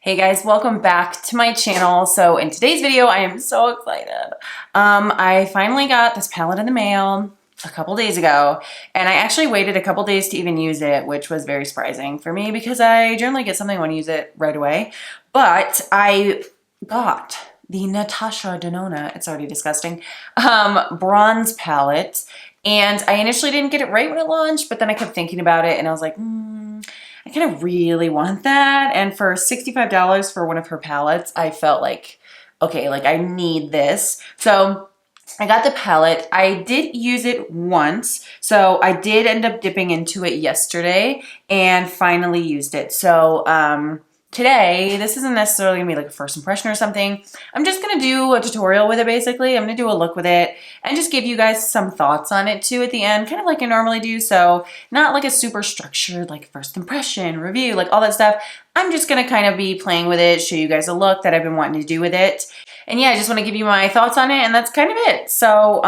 Hey guys, welcome back to my channel. So in today's video, I am so excited. I finally got this palette in the mail a couple days ago, and I actually waited a couple days to even use it, which was very surprising for me because I generally get something when I use it right away. But I got the Natasha Denona, it's already disgusting, bronze palette. And I initially didn't get it right when it launched, but then I kept thinking about it and I was like, I kind of really want that. And for $65 for one of her palettes, I felt like, okay, like I need this. So I got the palette. I did use it once. So I did end up dipping into it yesterday and finally used it. So today, this isn't necessarily gonna be like a first impression or something. I'm just gonna do a tutorial with it basically. I'm gonna do a look with it and just give you guys some thoughts on it too at the end, kind of like I normally do. So not like a super structured like first impression, review, like all that stuff. I'm just gonna kind of be playing with it, show you guys a look that I've been wanting to do with it. And yeah, I just want to give you my thoughts on it, and that's kind of it. So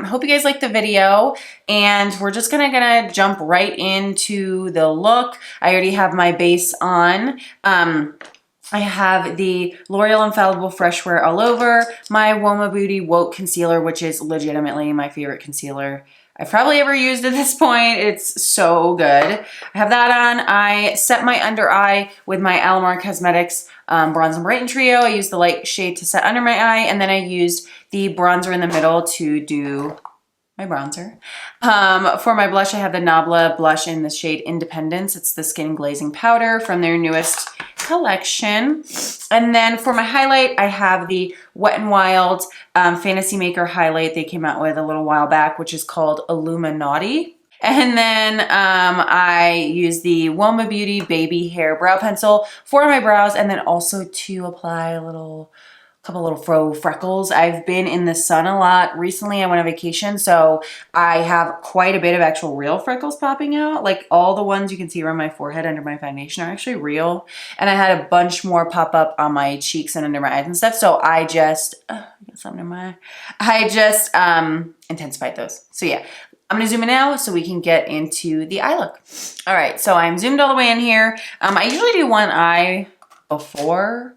hope you guys like the video, and we're just gonna jump right into the look. I already have my base on. I have the L'Oreal Infallible Fresh Wear All Over, my UOMA Beauty Woke Concealer, which is legitimately my favorite concealer I've probably ever used at this point. It's so good. I have that on. I set my under eye with my Alamar Cosmetics Bronze and Brighten Trio. I used the light shade to set under my eye, and then I used the bronzer in the middle to do my bronzer. For my blush, I have the NABLA blush in the shade Independence. It's the Skin Glazing Powder from their newest collection. And then for my highlight, I have the Wet n Wild Fantasy Maker highlight they came out with a little while back, which is called Illuminati. And then I use the UOMA Beauty Baby Hair Brow Pencil for my brows, and then also to apply a couple little faux freckles. I've been in the sun a lot recently. I went on vacation, so I have quite a bit of actual real freckles popping out. Like all the ones you can see around my forehead under my foundation are actually real. And I had a bunch more pop up on my cheeks and under my eyes and stuff. So I just, got something in my eye. I just intensified those. So yeah. I'm gonna zoom in now so we can get into the eye look. All right, so I'm zoomed all the way in here. I usually do one eye before.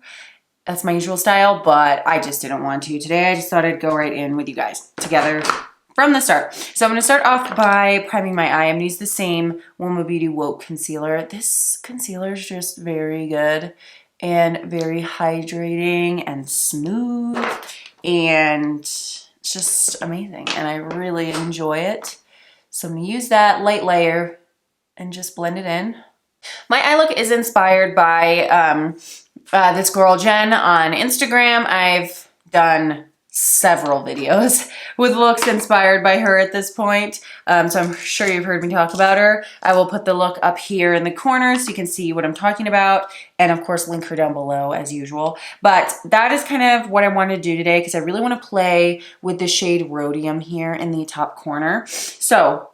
That's my usual style, but I just didn't want to today. I just thought I'd go right in with you guys together from the start. So I'm gonna start off by priming my eye. I'm gonna use the same UOMA Beauty Woke Concealer. This concealer is just very good and very hydrating and smooth, and it's just amazing, and I really enjoy it. So I'm gonna use that light layer and just blend it in. My eye look is inspired by this girl Jen on Instagram. I've done several videos with looks inspired by her at this point, so I'm sure you've heard me talk about her. I will put the look up here in the corner so you can see what I'm talking about, and of course link her down below as usual. But that is kind of what I want to do today because I really want to play with the shade Rhodium here in the top corner. So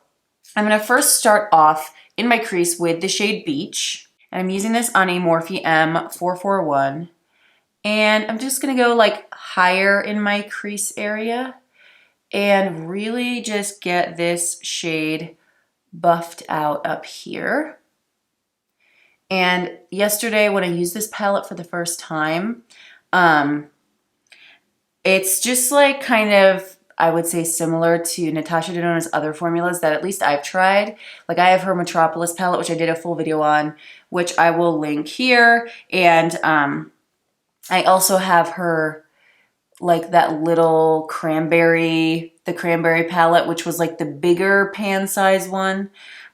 I'm going to first start off in my crease with the shade Beach. And I'm using this on a Morphe M441. And I'm just going to go like higher in my crease area and really just get this shade buffed out up here. And yesterday when I used this palette for the first time, it's just like kind of, I would say, similar to Natasha Denona's other formulas that at least I've tried. Like I have her Metropolis palette, which I did a full video on, which I will link here. And I also have her like that little cranberry, the cranberry palette, which was like the bigger pan size one.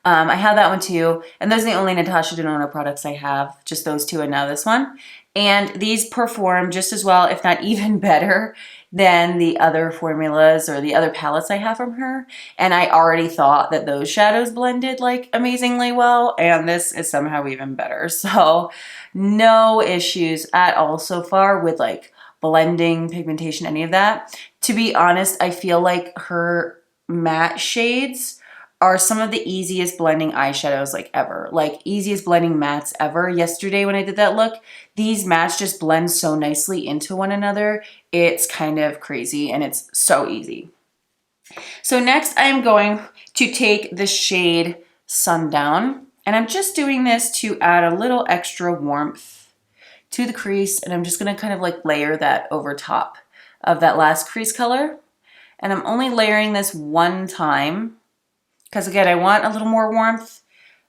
I have that one too. And those are the only Natasha Denona products I have, just those two and now this one. And these perform just as well, if not even better, than the other formulas or the other palettes I have from her. And I already thought that those shadows blended like amazingly well, and this is somehow even better. So no issues at all so far with like blending, pigmentation, any of that. To be honest, I feel like her matte shades are some of the easiest blending eyeshadows like ever, like easiest blending mattes ever. Yesterday when I did that look, these mattes just blend so nicely into one another. It's kind of crazy and it's so easy. So next I'm going to take the shade Sundown, and I'm just doing this to add a little extra warmth to the crease, and I'm just gonna kind of like layer that over top of that last crease color. And I'm only layering this one time because again, I want a little more warmth.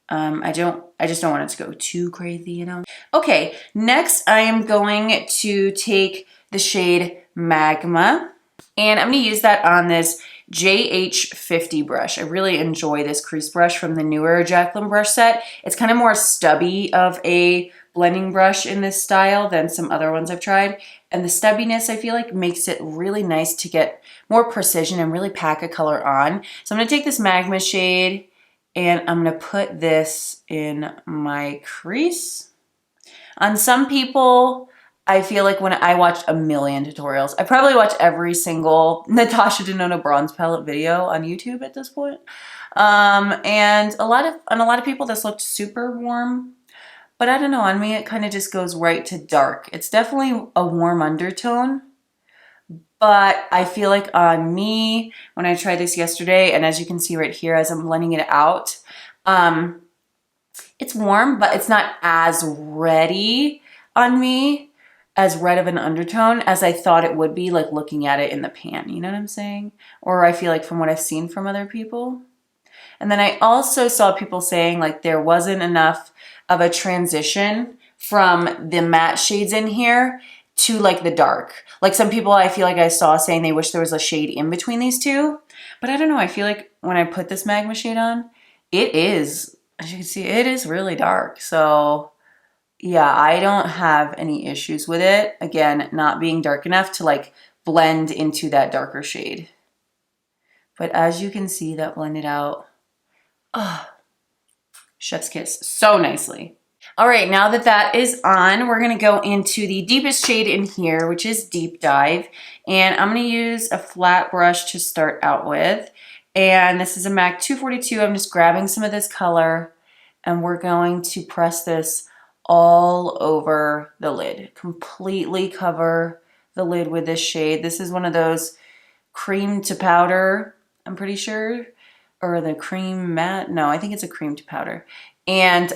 I just don't want it to go too crazy, you know? Okay, next I am going to take the shade Magma, and I'm gonna use that on this JH50 brush. I really enjoy this crease brush from the newer Jaclyn brush set. It's kind of more stubby of a blending brush in this style than some other ones I've tried. And the stubbiness, I feel like, makes it really nice to get more precision and really pack a color on. So I'm gonna take this Magma shade and I'm gonna put this in my crease. On some people, I feel like when I watched a million tutorials, I probably watched every single Natasha Denona bronze palette video on YouTube at this point. And a lot of people, this looked super warm. But I don't know, on me it kind of just goes right to dark. It's definitely a warm undertone, but I feel like on me, when I tried this yesterday, and as you can see right here as I'm blending it out, it's warm, but it's not as reddy on me, as red of an undertone as I thought it would be, like looking at it in the pan, you know what I'm saying? Or I feel like from what I've seen from other people. And then I also saw people saying like there wasn't enough of a transition from the matte shades in here to like the dark. Like some people I feel like I saw saying they wish there was a shade in between these two. But I don't know, I feel like when I put this Magma shade on, it is, as you can see, it is really dark. So yeah, I don't have any issues with it. Again, not being dark enough to like blend into that darker shade. But as you can see, that blended out. Oh, chef's kiss so nicely. All right, now that that is on, we're gonna go into the deepest shade in here, which is Deep Dive. And I'm gonna use a flat brush to start out with. And this is a MAC 242. I'm just grabbing some of this color and we're going to press this all over the lid. Completely cover the lid with this shade. This is one of those cream to powder, I'm pretty sure. Or the cream matte, no, I think it's a cream to powder. And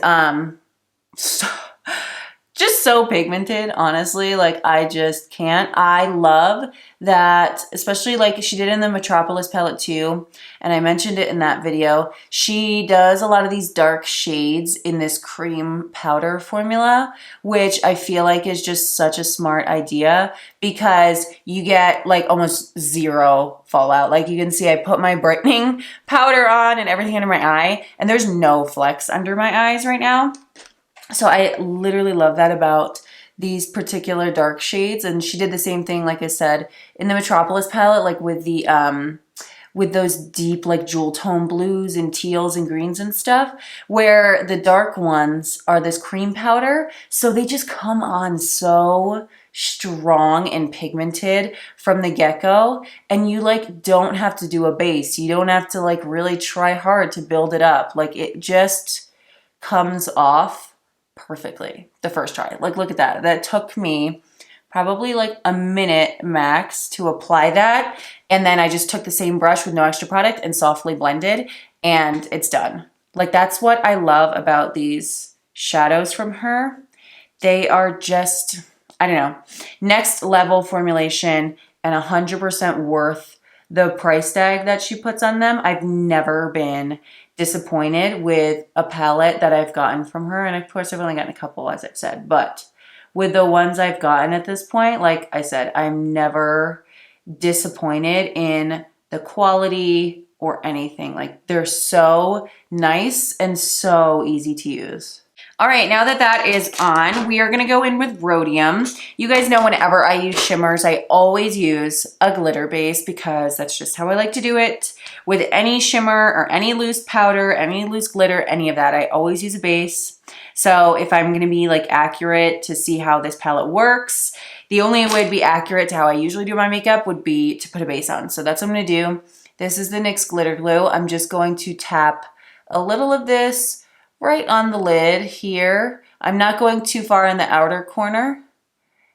just so pigmented, honestly, like I just can't. I love that, especially like she did in the Metropolis palette too, and I mentioned it in that video. She does a lot of these dark shades in this cream powder formula, which I feel like is just such a smart idea because you get like almost zero fallout. Like you can see I put my brightening powder on and everything under my eye, and there's no flecks under my eyes right now. So I literally love that about these particular dark shades. And she did the same thing, like I said, in the Metropolis palette, like with the with those deep like jewel tone blues and teals and greens and stuff, where the dark ones are this cream powder. So they just come on so strong and pigmented from the get-go, and you like don't have to do a base. You don't have to like really try hard to build it up. Like it just comes off perfectly the first try. Like look at that. That took me probably like a minute max to apply that, and then I just took the same brush with no extra product and softly blended, and it's done. Like that's what I love about these shadows from her. They are just, I don't know, next level formulation and 100% worth the price tag that she puts on them. I've never been disappointed with a palette that I've gotten from her. And of course, I've only gotten a couple, as I've said. But with the ones I've gotten at this point, like I said, I'm never disappointed in the quality or anything. Like they're so nice and so easy to use. All right, now that that is on, we are gonna go in with Rhodium. You guys know whenever I use shimmers, I always use a glitter base because that's just how I like to do it. With any shimmer or any loose powder, any loose glitter, any of that, I always use a base. So if I'm gonna be like accurate to see how this palette works, the only way to be accurate to how I usually do my makeup would be to put a base on. So that's what I'm gonna do. This is the NYX Glitter Glue. I'm just going to tap a little of this right on the lid here. I'm not going too far in the outer corner.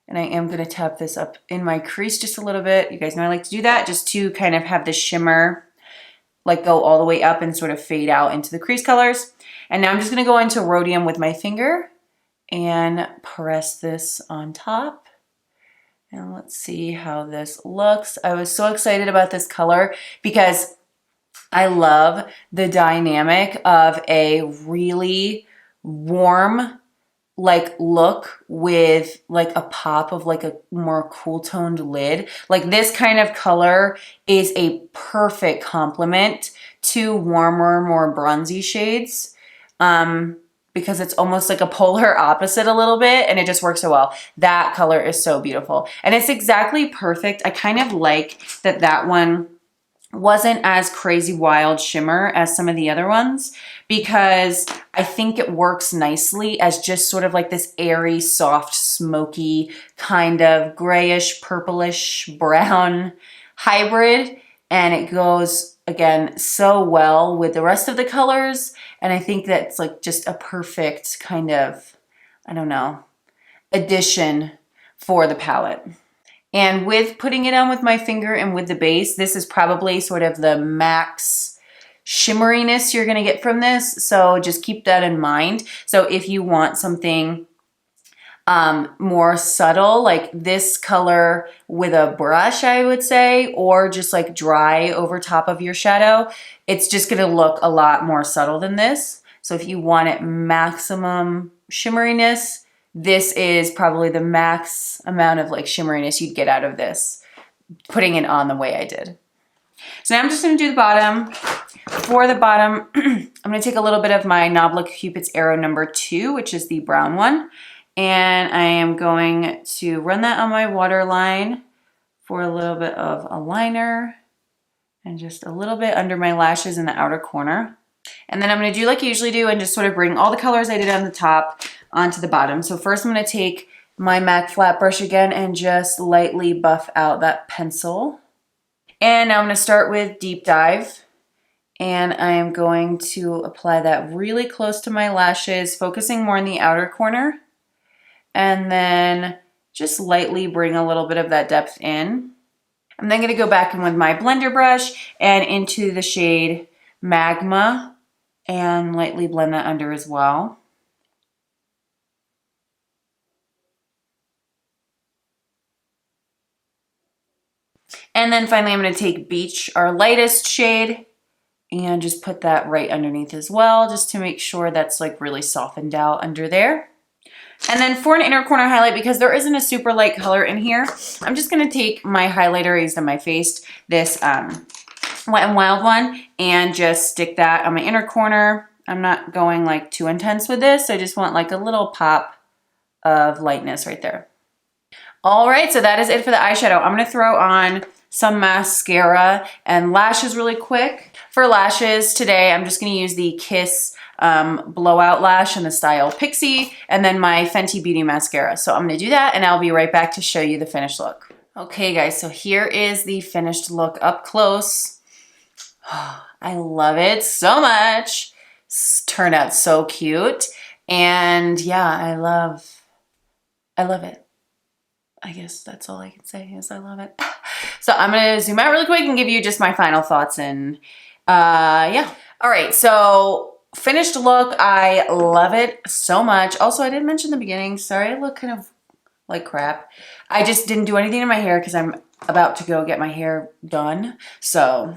And I am gonna tap this up in my crease just a little bit. You guys know I like to do that just to kind of have the shimmer like go all the way up and sort of fade out into the crease colors. And now I'm just gonna go into Rhodium with my finger and press this on top. And let's see how this looks. I was so excited about this color because I love the dynamic of a really warm like look with like a pop of like a more cool toned lid. Like this kind of color is a perfect complement to warmer, more bronzy shades. Because it's almost like a polar opposite a little bit, and it just works so well. That color is so beautiful. And it's exactly perfect. I kind of like that that one wasn't as crazy wild shimmer as some of the other ones, because I think it works nicely as just sort of like this airy, soft, smoky, kind of grayish, purplish, brown hybrid. And it goes, again, so well with the rest of the colors. And I think that's like just a perfect kind of, I don't know, addition for the palette. And with putting it on with my finger and with the base, this is probably sort of the max shimmeriness you're gonna get from this. So just keep that in mind. So if you want something more subtle, like this color with a brush, I would say, or just like dry over top of your shadow, it's just gonna look a lot more subtle than this. So if you want it maximum shimmeriness, this is probably the max amount of like shimmeriness you'd get out of this, putting it on the way I did. So now I'm just gonna do the bottom. For the bottom, I'm gonna take a little bit of my NABLA Cupid's Arrow number 2, which is the brown one. And I am going to run that on my waterline for a little bit of a liner and just a little bit under my lashes in the outer corner. And then I'm gonna do like I usually do and just sort of bring all the colors I did on the top onto the bottom. So first I'm gonna take my MAC flat brush again and just lightly buff out that pencil. And now I'm gonna start with Deep Dive. And I am going to apply that really close to my lashes, focusing more in the outer corner. And then just lightly bring a little bit of that depth in. I'm then gonna go back in with my blender brush and into the shade Magma and lightly blend that under as well. And then finally, I'm gonna take Beach, our lightest shade, and just put that right underneath as well, just to make sure that's like really softened out under there. And then for an inner corner highlight, because there isn't a super light color in here, I'm just gonna take my highlighter I used on my face, this Wet n Wild one, and just stick that on my inner corner. I'm not going like too intense with this. I just want like a little pop of lightness right there. All right, so that is it for the eyeshadow. I'm gonna throw on some mascara and lashes really quick. For lashes today, I'm just gonna use the Kiss blowout lash in the style Pixie, and then my Fenty Beauty mascara. So I'm gonna do that and I'll be right back to show you the finished look. Okay guys, so here is the finished look up close. I love it so much. It's turned out so cute. And yeah, I love it. I guess that's all I can say is I love it. So I'm gonna zoom out really quick and give you just my final thoughts and yeah. All right, so finished look, I love it so much. Also, I didn't mention in the beginning, sorry I look kind of like crap. I just didn't do anything to my hair because I'm about to go get my hair done. So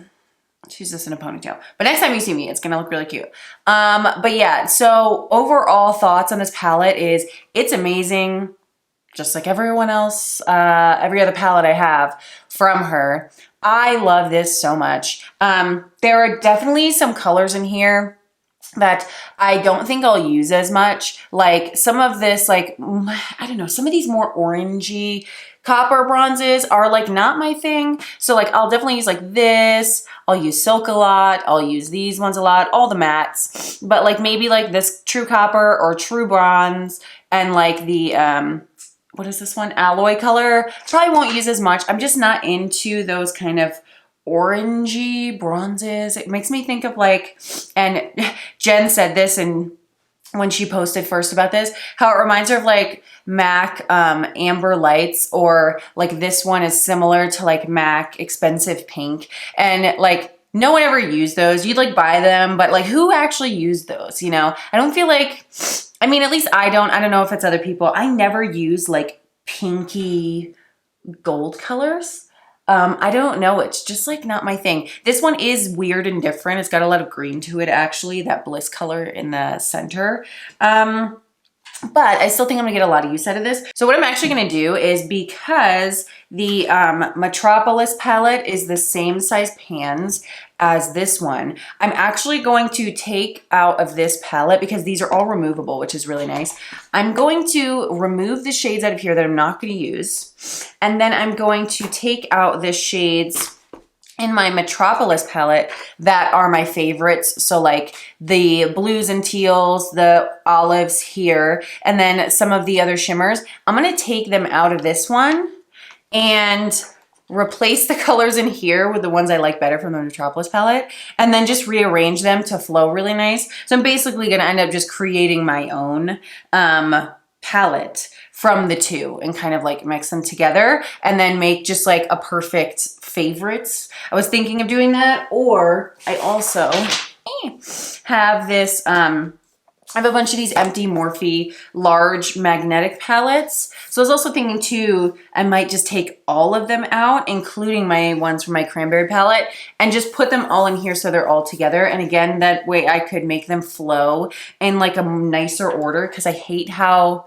she's just in a ponytail. But next time you see me, it's gonna look really cute. But yeah, so overall thoughts on this palette is it's amazing. Just like everyone else, every other palette I have from her. I love this so much. There are definitely some colors in here that I don't think I'll use as much. Like some of this, like, I don't know, some of these more orangey copper bronzes are like not my thing. So like I'll definitely use like this. I'll use Silk a lot. I'll use these ones a lot, all the mattes. But like maybe like this True Copper or True Bronze and like the, what is this one? Alloy color. Probably won't use as much. I'm just not into those kind of orangey bronzes. It makes me think of like, and Jen said this and when she posted first about this, how it reminds her of like MAC Amber Lights, or like this one is similar to like MAC Expensive Pink. And like no one ever used those. You'd like buy them, but like who actually used those, you know? I don't feel like I mean, at least I don't know if it's other people. I never use like pinky gold colors. I don't know. It's just like not my thing. This one is weird and different. It's got a lot of green to it, actually, that bliss color in the center. But I still think I'm gonna get a lot of use out of this. So what I'm actually gonna do is, because the Metropolis palette is the same size pans as this one, I'm actually going to take out of this palette, because these are all removable, which is really nice. I'm going to remove the shades out of here that I'm not gonna use. And then I'm going to take out the shades in my Metropolis palette that are my favorites. So like the blues and teals, the olives here, and then some of the other shimmers. I'm gonna take them out of this one and replace the colors in here with the ones I like better from the Metropolis palette, and then just rearrange them to flow really nice. So I'm basically gonna end up just creating my own palette from the two and kind of like mix them together and then make just like a perfect favorites. I was thinking of doing that, or I also have this, I have a bunch of these empty Morphe large magnetic palettes. So I was also thinking too, I might just take all of them out, including my ones from my cranberry palette, and just put them all in here so they're all together. And again, that way I could make them flow in like a nicer order, because I hate how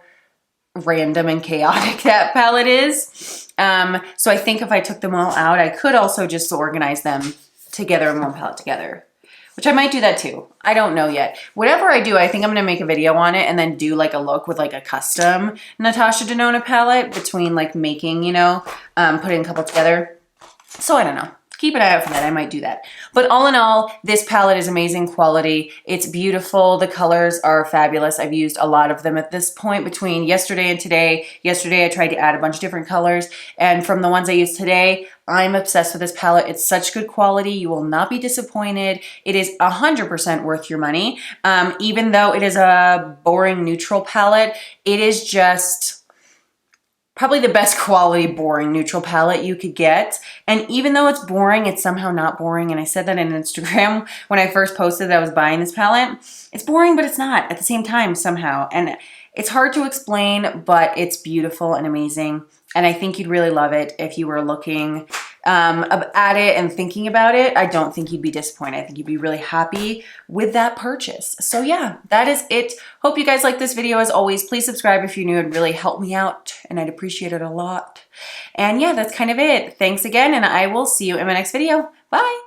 random and chaotic that palette is. So I think if I took them all out, I could also just organize them together in one palette together, which I might do that too. I don't know yet. Whatever I do, I think I'm gonna make a video on it and then do like a look with like a custom Natasha Denona palette between like making, you know, putting a couple together. So I don't know. Keep an eye out for that. I might do that. But all in all, this palette is amazing quality. It's beautiful. The colors are fabulous. I've used a lot of them at this point between yesterday and today. Yesterday, I tried to add a bunch of different colors. And from the ones I used today, I'm obsessed with this palette. It's such good quality. You will not be disappointed. It is 100% worth your money. Even though it is a boring neutral palette, it is just probably the best quality boring neutral palette you could get. And even though it's boring, it's somehow not boring. And I said that in Instagram when I first posted that I was buying this palette. It's boring, but it's not at the same time somehow. And it's hard to explain, but it's beautiful and amazing. And I think you'd really love it if you were looking at it and thinking about it. I don't think you'd be disappointed. I think you'd be really happy with that purchase. So yeah, that is it. Hope you guys like this video. As always, please subscribe if you're new. It'd really help me out and I'd appreciate it a lot. And yeah, that's kind of it. Thanks again, and I will see you in my next video. Bye.